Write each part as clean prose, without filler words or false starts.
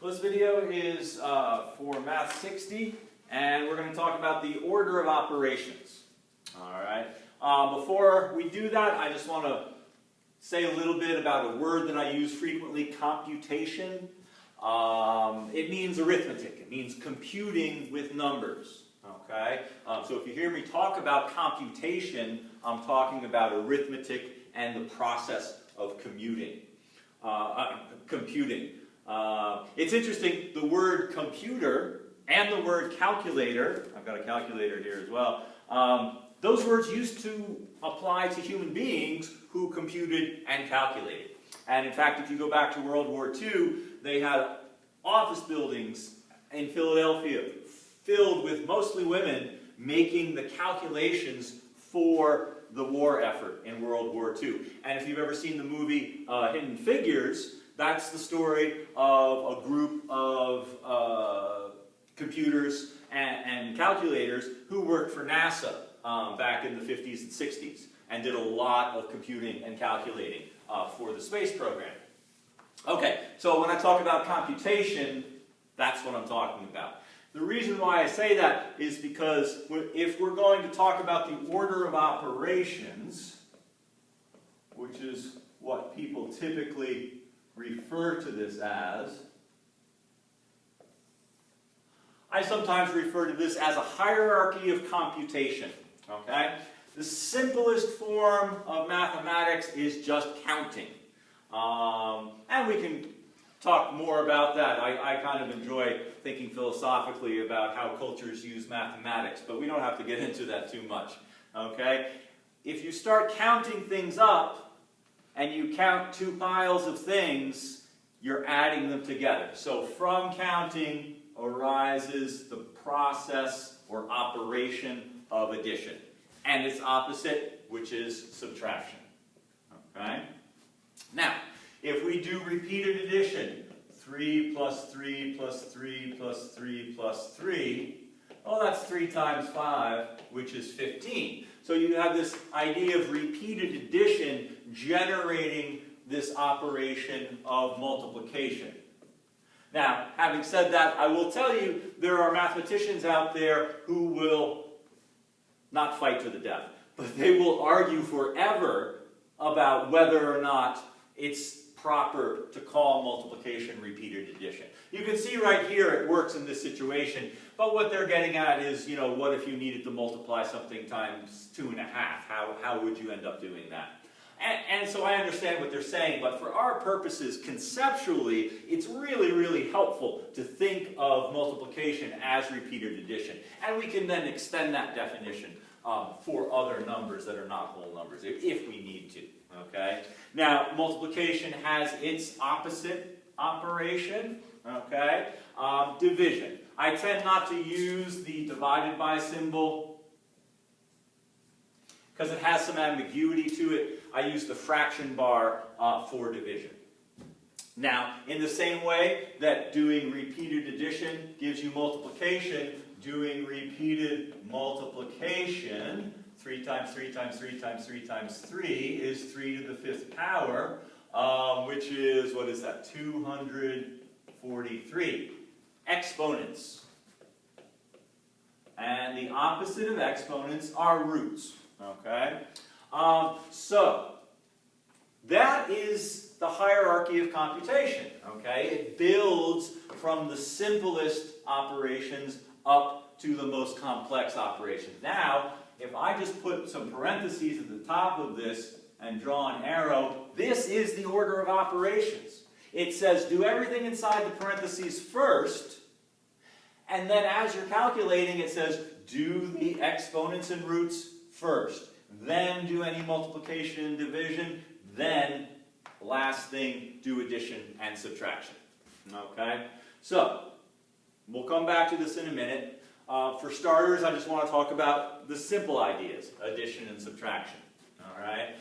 Well, this video is for Math 60, and we're going to talk about the order of operations. All right. Before we do that, I just want to say a little bit about a word that I use frequently, computation. It means arithmetic. It means computing with numbers. Okay. So if you hear me talk about computation, I'm talking about arithmetic and the process of computing. It's interesting, the word computer and the word calculator, I've got a calculator here as well, those words used to apply to human beings who computed and calculated. And in fact, if you go back to World War II, they had office buildings in Philadelphia filled with mostly women making the calculations for the war effort in World War II. And if you've ever seen the movie Hidden Figures, that's the story of a group of computers and calculators who worked for NASA back in the 50s and 60s and did a lot of computing and calculating for the space program. Okay, so when I talk about computation, that's what I'm talking about. The reason why I say that is because if we're going to talk about the order of operations, which is what people typically refer to this as, I sometimes refer to this as a hierarchy of computation. Okay? The simplest form of mathematics is just counting. And we can talk more about that. I kind of enjoy thinking philosophically about how cultures use mathematics, but we don't have to get into that too much. Okay? If you start counting things up, and you count two piles of things, you're adding them together. So from counting arises the process or operation of addition. And its opposite, which is subtraction. Okay? Now, if we do repeated addition, 3 plus 3 plus 3 plus 3 plus 3, well, that's 3 times 5, which is 15. So you have this idea of repeated addition generating this operation of multiplication. Now, having said that, I will tell you there are mathematicians out there who will not fight to the death, but they will argue forever about whether or not it's proper to call multiplication repeated addition. You can see right here it works in this situation, but what they're getting at is, you know, what if you needed to multiply something times 2.5? How would you end up doing that? And so I understand what they're saying, but for our purposes, conceptually, it's really, really helpful to think of multiplication as repeated addition. And we can then extend that definition for other numbers that are not whole numbers, if we need to. Okay? Now, multiplication has its opposite operation, okay? Division. I tend not to use the divided by symbol because it has some ambiguity to it. I use the fraction bar for division. Now, in the same way that doing repeated addition gives you multiplication, doing repeated multiplication, 3 times 3 times 3 times 3 times 3 is 3 to the 5th power, which is, what is that, 243. Exponents. And the opposite of exponents are roots. Okay? So, that is the hierarchy of computation. Okay? It builds from the simplest operations up to the most complex operations. Now, if I just put some parentheses at the top of this and draw an arrow, this is the order of operations. It says do everything inside the parentheses first, and then as you're calculating, it says do the exponents and roots first. Then do any multiplication and division. Then, last thing, do addition and subtraction. Okay? So, we'll come back to this in a minute. For starters, I just want to talk about the simple ideas, addition and subtraction. All right?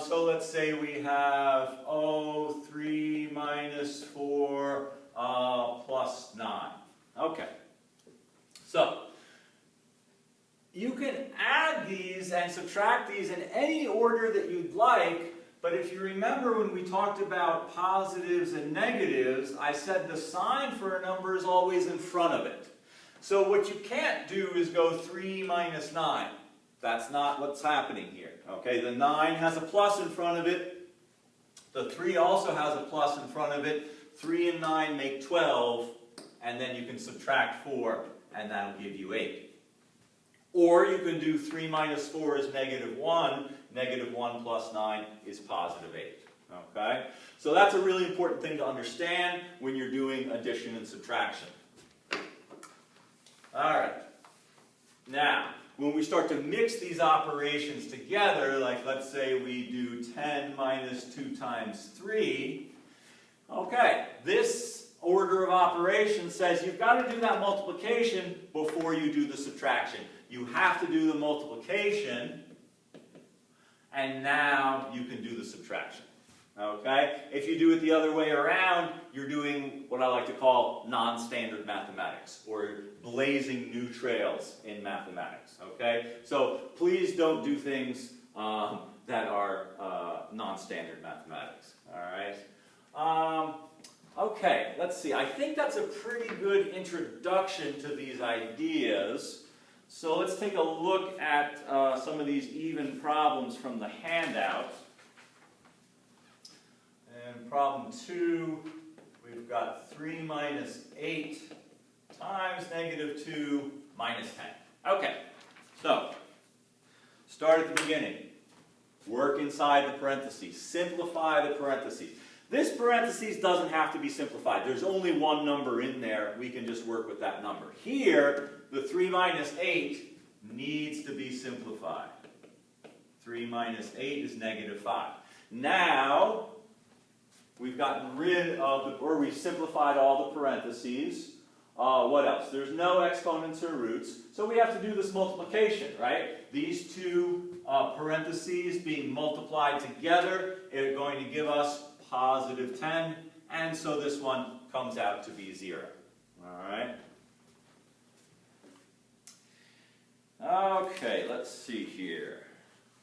So let's say we have 3 minus 4 plus 9. Okay. So, you can add these and subtract these in any order that you'd like, But if you remember when we talked about positives and negatives, I said the sign for a number is always in front of it. So what you can't do is go 3 minus 9. That's not what's happening here. Okay, the 9 has a plus in front of it. The 3 also has a plus in front of it. 3 and 9 make 12, and then you can subtract 4, and that'll give you 8. Or you can do 3 minus 4 is negative 1. Negative 1 plus 9 is positive 8. Okay? So that's a really important thing to understand when you're doing addition and subtraction. Alright. Now, when we start to mix these operations together, like let's say we do 10 minus 2 times 3, okay, this order of operations says you've got to do that multiplication before you do the subtraction. You have to do the multiplication, and now you can do the subtraction. Okay? If you do it the other way around, you're doing what I like to call non-standard mathematics, or blazing new trails in mathematics. Okay? So please don't do things that are non-standard mathematics. All right? Okay, let's see. I think that's a pretty good introduction to these ideas. So let's take a look at some of these even problems from the handout. And problem 2, we've got 3 minus 8 times negative 2 minus 10. Okay, so start at the beginning. Work inside the parentheses. Simplify the parentheses. This parentheses doesn't have to be simplified. There's only one number in there. We can just work with that number. Here, the 3 minus 8 needs to be simplified. 3 minus 8 is negative 5. Now, we've gotten rid of, or we've simplified all the parentheses. What else? There's no exponents or roots, so we have to do this multiplication, right? These two parentheses being multiplied together are going to give us positive 10, and so this one comes out to be 0. All right? Okay, let's see here.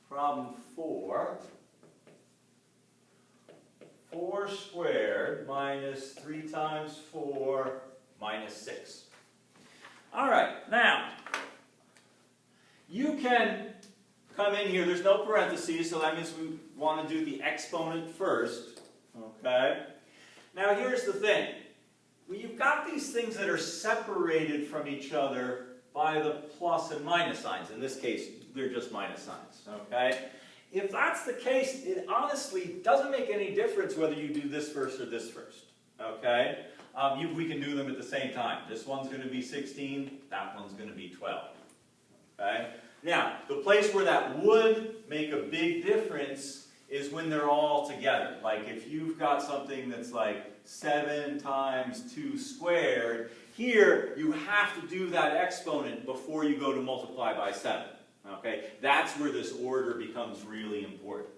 Problem 4. 4 squared minus 3 times 4 minus 6. All right, now, you can come in here. There's no parentheses, so that means we want to do the exponent first. Okay? Now, here's the thing. When you've got these things that are separated from each other by the plus and minus signs. In this case, they're just minus signs. Okay? If that's the case, it honestly doesn't make any difference whether you do this first or this first. Okay? We can do them at the same time. This one's going to be 16. That one's going to be 12. Okay? Now, the place where that would make a big difference is when they're all together. Like if you've got something that's like 7 times 2 squared, here you have to do that exponent before you go to multiply by 7. Okay? That's where this order becomes really important.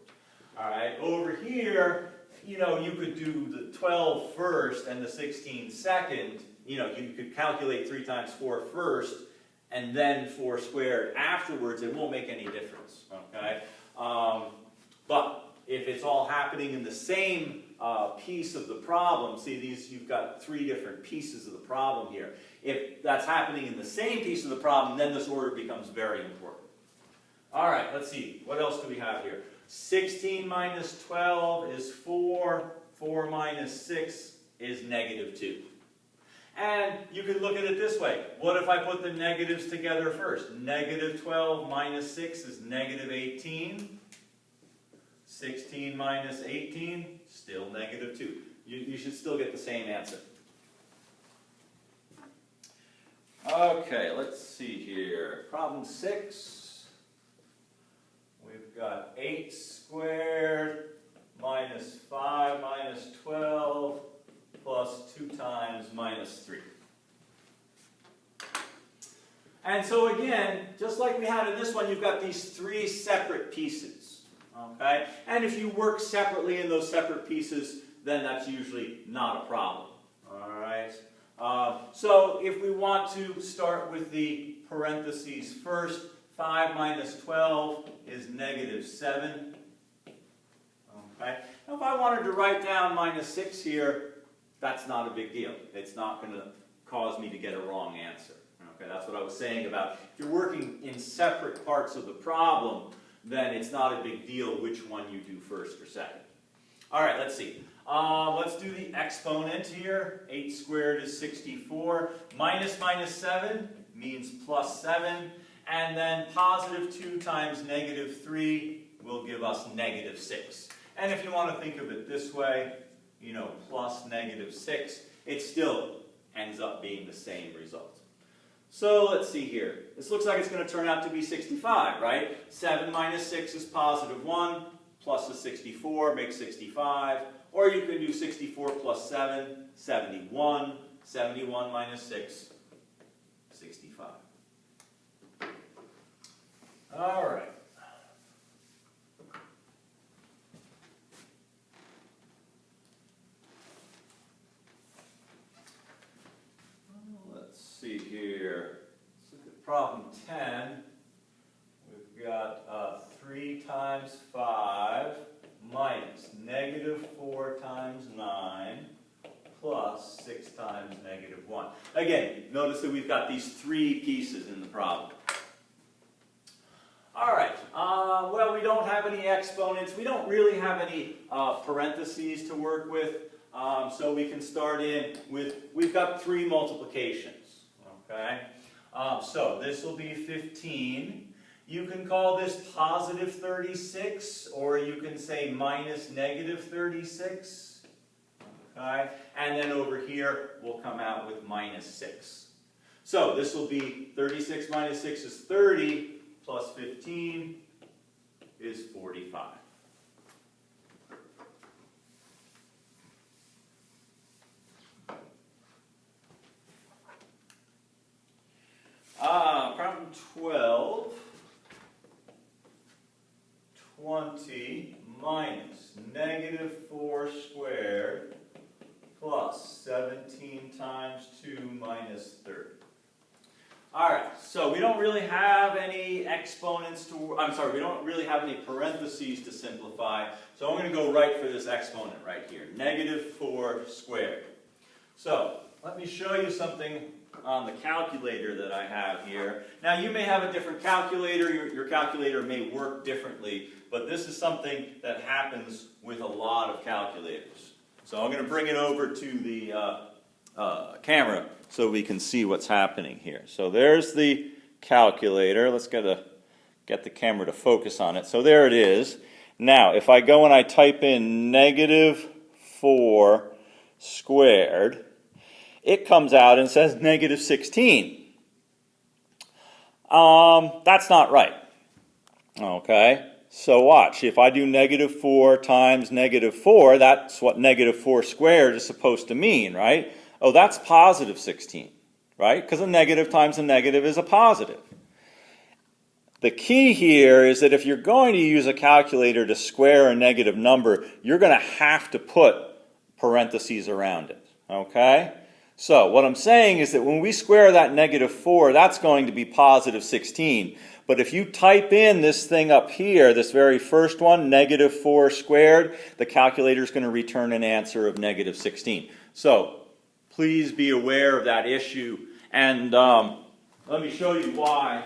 All right? Over here, you know, you could do the 12 first and the 16 second. You know, you could calculate 3 times 4 first and then 4 squared afterwards. It won't make any difference. Okay? But if it's all happening in the same piece of the problem, see these, you've got 3 different pieces of the problem here. If that's happening in the same piece of the problem, then this order becomes very important. All right, let's see. What else do we have here? 16 minus 12 is 4. 4 minus 6 is negative 2. And you can look at it this way. What if I put the negatives together first? Negative 12 minus 6 is negative 18. 16 minus 18, still negative 2. You should still get the same answer. Okay, let's see here. Problem 6. We've got 8 squared minus 5 minus 12 plus 2 times minus 3. And so again, just like we had in this one, you've got these 3 separate pieces. Okay? And if you work separately in those separate pieces, then that's usually not a problem. All right? So if we want to start with the parentheses first, 5 minus 12 is negative 7. Okay? Now if I wanted to write down minus 6 here, that's not a big deal. It's not going to cause me to get a wrong answer. Okay? That's what I was saying about if you're working in separate parts of the problem, then it's not a big deal which one you do first or second. All right, let's see. Let's do the exponent here. 8 squared is 64. Minus 7 means plus 7. And then positive 2 times negative 3 will give us negative 6. And if you want to think of it this way, you know, plus negative 6, it still ends up being the same result. So let's see here. This looks like it's going to turn out to be 65, right? 7 minus 6 is positive 1, plus a 64 makes 65. Or you can do 64 plus 7, 71. 71 minus 6, 65. All right. Let's see here. Let's look at problem 10. We've got 3 times 5 minus negative 4 times 9 plus 6 times negative 1. Again, notice that we've got these 3 pieces in the problem. All right, well, we don't have any exponents. We don't really have any parentheses to work with. So we can start in with, we've got 3 multiplications, okay? So this will be 15. You can call this positive 36, or you can say minus negative 36, okay? And then over here, we'll come out with minus 6. So this will be 36 minus 6 is 30, plus 15 is 45. Problem 12. 20 minus negative 4 squared plus 17 times 2 minus 30. All right, so we don't really have any exponents to, we don't really have any parentheses to simplify. So I'm going to go right for this exponent right here, negative 4 squared. So let me show you something on the calculator that I have here. Now you may have a different calculator, your calculator may work differently, but this is something that happens with a lot of calculators. So I'm going to bring it over to the camera so we can see what's happening here. So there's the calculator. Let's get the camera to focus on it. So there it is. Now if I go and I type in negative 4 squared, it comes out and says negative 16. That's not right. Okay, so watch. If I do negative 4 times negative 4, that's what negative 4 squared is supposed to mean, right? Oh, that's positive 16, right? Because a negative times a negative is a positive. The key here is that if you're going to use a calculator to square a negative number, you're going to have to put parentheses around it, okay? So what I'm saying is that when we square that negative 4, that's going to be positive 16. But if you type in this thing up here, this very first one, negative 4 squared, the calculator is going to return an answer of negative 16. So please be aware of that issue. And let me show you why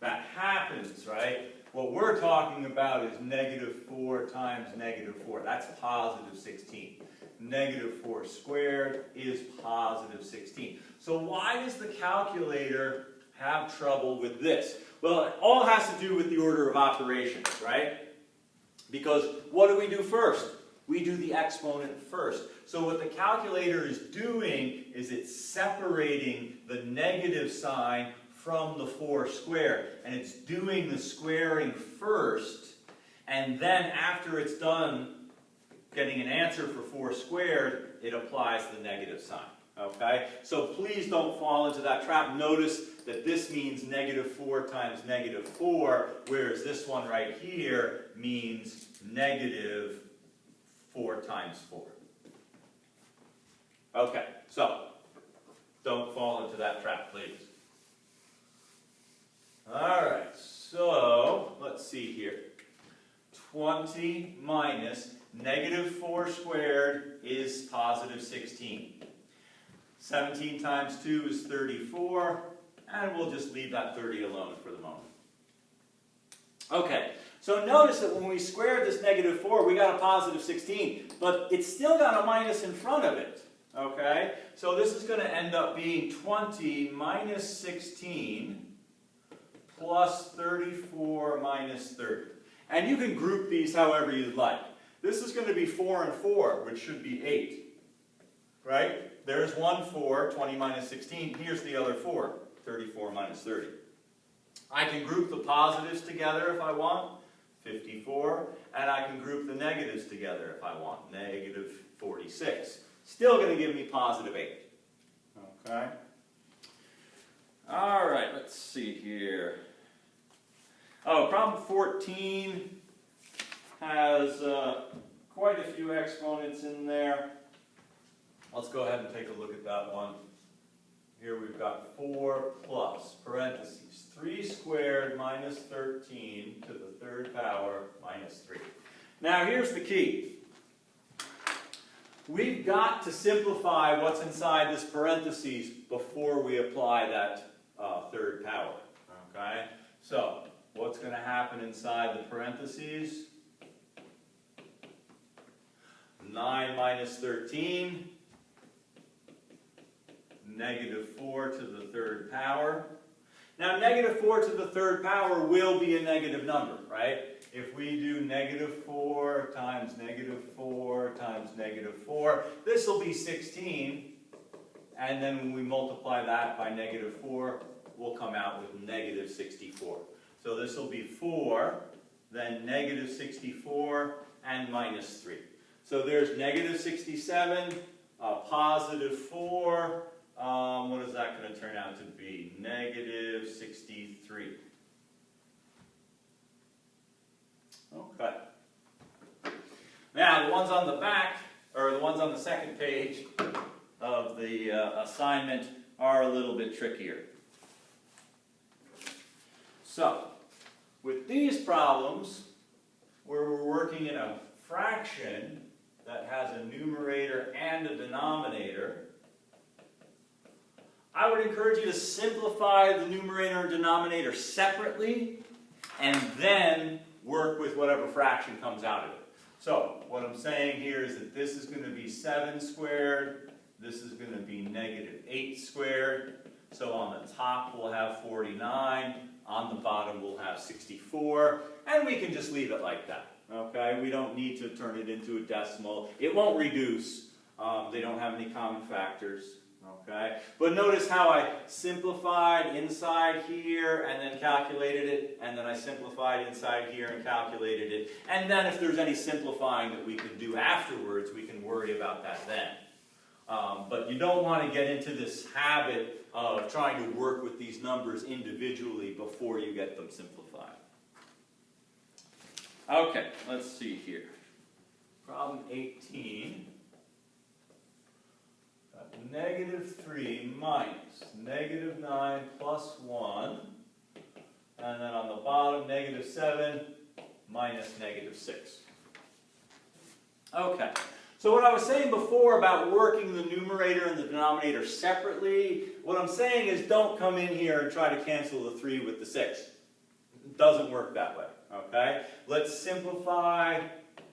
that happens, right? What we're talking about is negative 4 times negative 4. That's positive 16. Negative 4 squared is positive 16. So why does the calculator have trouble with this? Well, it all has to do with the order of operations, right? Because what do we do first? We do the exponent first. So what the calculator is doing is it's separating the negative sign from the 4 squared. And it's doing the squaring first, and then after it's done getting an answer for 4 squared, it applies the negative sign. Okay? So please don't fall into that trap. Notice that this means negative 4 times negative 4, whereas this one right here means negative 4 times 4. Okay, so don't fall into that trap, please. All right, so let's see here. 20 minus negative 4 squared is positive 16. 17 times 2 is 34, and we'll just leave that 30 alone for the moment. Okay, so notice that when we squared this negative 4, we got a positive 16, but it's still got a minus in front of it. Okay, so this is going to end up being 20 minus 16 plus 34 minus 30. And you can group these however you'd like. This is going to be 4 and 4, which should be 8. Right? There's one 4, 20 minus 16. Here's the other 4, 34 minus 30. I can group the positives together if I want, 54, and I can group the negatives together if I want, negative 46. Still going to give me positive 8. Okay? All right, let's see here. Oh, problem 14 has quite a few exponents in there. Let's go ahead and take a look at that one. Here we've got 4 plus, parentheses, 3 squared minus 13 to the 3rd power minus 3. Now here's the key. We've got to simplify what's inside this parentheses before we apply that 3rd power. Okay? So, what's going to happen inside the parentheses? 9 minus 13. Negative 4 to the 3rd power. Now, negative 4 to the 3rd power will be a negative number, right? If we do negative 4 times negative 4 times negative 4, this will be 16. And then when we multiply that by negative 4, we'll come out with negative 64. So this will be 4, then negative 64, and minus 3. So there's negative 67, positive 4. What is that going to turn out to be? Negative 63. Okay. Now, the ones on the back, or the ones on the second page of the assignment are a little bit trickier. So, with these problems, where we're working in a fraction that has a numerator and a denominator, I would encourage you to simplify the numerator and denominator separately, and then work with whatever fraction comes out of it. So, what I'm saying here is that this is going to be 7 squared, this is going to be negative 8 squared, so on the top we'll have 49, on the bottom we'll have 64, and we can just leave it like that. Okay, we don't need to turn it into a decimal. It won't reduce. They don't have any common factors. Okay, but notice how I simplified inside here and then calculated it, and then I simplified inside here and calculated it. And then if there's any simplifying that we can do afterwards, we can worry about that then. But you don't want to get into this habit of trying to work with these numbers individually before you get them simplified. Okay, let's see here. Problem 18. Negative 3 minus negative 9 plus 1. And then on the bottom, negative 7 minus negative 6. Okay. So what I was saying before about working the numerator and the denominator separately, what I'm saying is don't come in here and try to cancel the 3 with the 6. It doesn't work that way. Okay? Let's simplify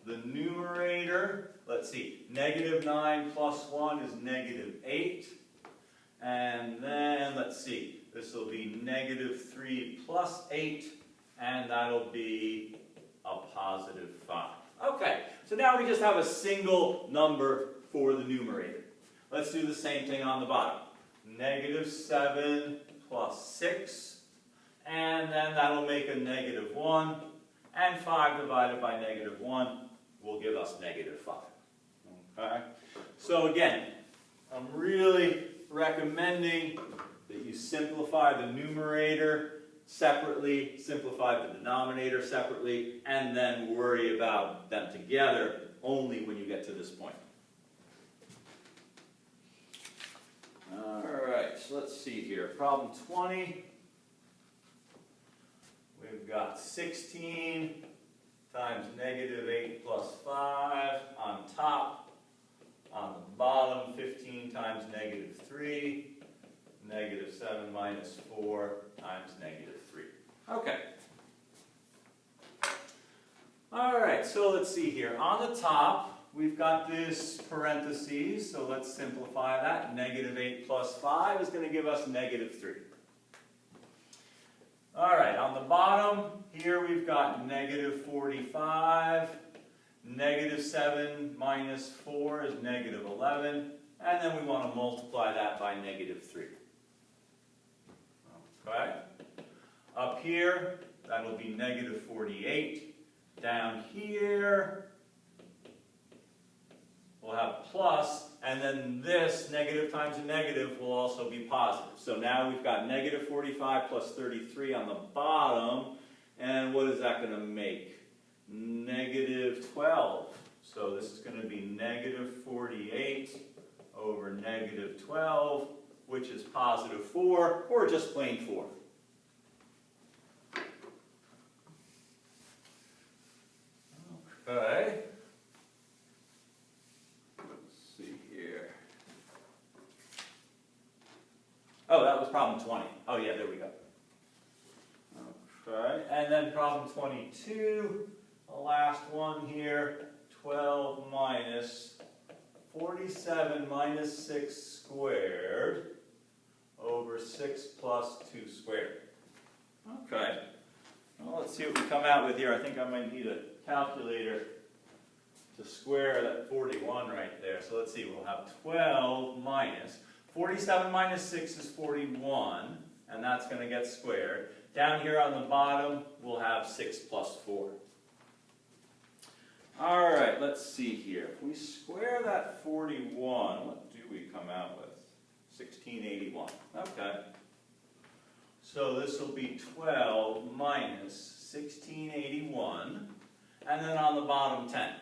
the numerator. Let's see, negative 9 plus 1 is negative 8. And then, let's see, this will be negative 3 plus 8, and that'll be a positive 5. Okay, so now we just have a single number for the numerator. Let's do the same thing on the bottom. Negative 7 plus 6, and then that'll make a negative 1, and 5 divided by negative 1 will give us negative 5. Okay. So again, I'm really recommending that you simplify the numerator separately, simplify the denominator separately, and then worry about them together only when you get to this point. Alright, so let's see here. Problem 20. We've got 16 times negative 8 plus 5 on top. On the bottom, 15 times negative 3. Negative 7 minus 4 times negative 3. Okay. All right, so let's see here. On the top, we've got this parentheses, so let's simplify that. Negative 8 plus 5 is going to give us negative 3. All right, on the bottom, here we've got negative 45. Negative 7 minus 4 is negative 11. And then we want to multiply that by negative 3. Okay? Up here, that'll be negative 48. Down here, we'll have plus, and then this negative times a negative will also be positive. So now we've got negative 45 plus 33 on the bottom, and what is that going to make? Negative 12. So this is going to be negative 48 over negative 12, which is positive 4, or just plain 4. Okay. Let's see here. Oh, that was problem 20. Oh yeah, there we go. Okay, and then problem 22, the last one here, 12 minus 47 minus 6 squared over 6 plus 2 squared. Okay, well, let's see what we come out with here. I think I might need a calculator to square that 41 right there. So let's see, we'll have 12 minus, 47 minus 6 is 41, and that's going to get squared. Down here on the bottom, we'll have 6 plus 4. All right, let's see here. If we square that 41, what do we come out with? 1681. Okay. So this will be 12 minus 1681, and then on the bottom 10.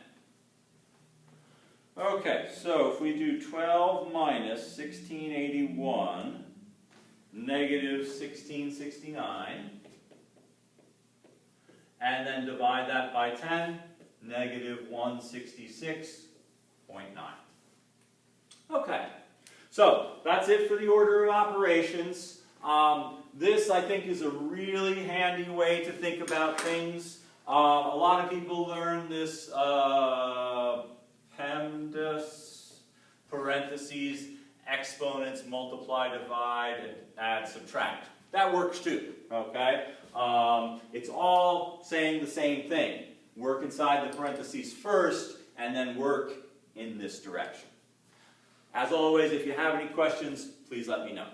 Okay, so if we do 12 minus 1681, negative 1669, and then divide that by 10, negative 166.9. Okay, so that's it for the order of operations. This, I think, is a really handy way to think about things. A lot of people learn this PEMDAS, parentheses, exponents, multiply, divide, and add, subtract. That works too, okay? It's all saying the same thing. Work inside the parentheses first, and then work in this direction. As always, if you have any questions, please let me know.